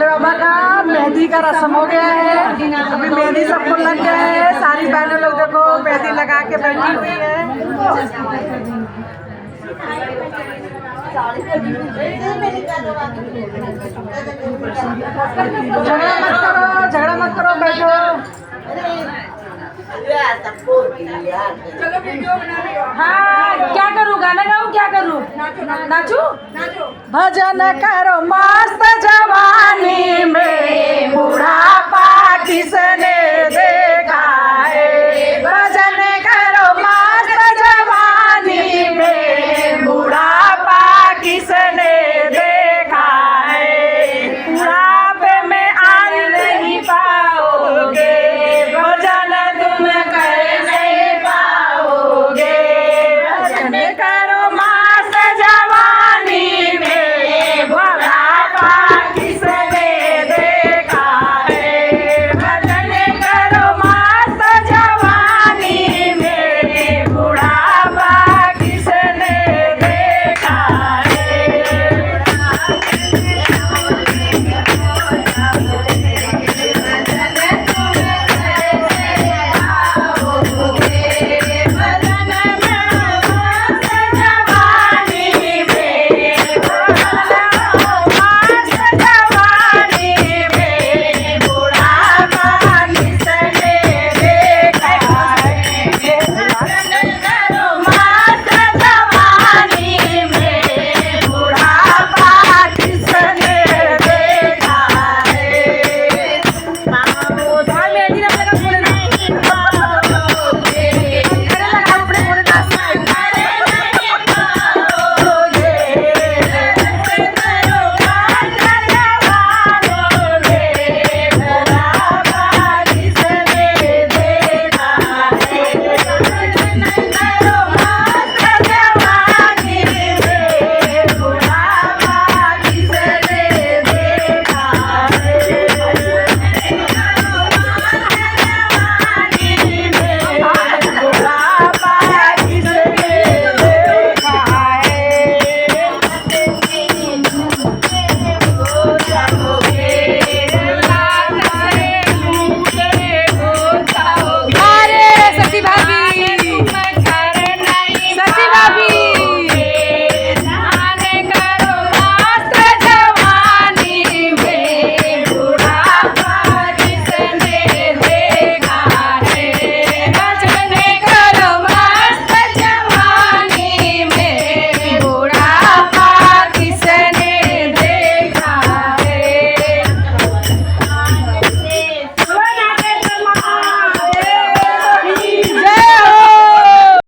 भोले बाबा का मेहंदी का रस्म हो गया है। अभी मेहंदी सबको लग गया है। सारी बहनों लोग देखो मेहंदी लगा के बैठी हुई है। झगड़ा मत करो बैठो। हाँ क्या करूँ, गाना गाऊँ, क्या करूँ, नाचू? भजन करो मस्त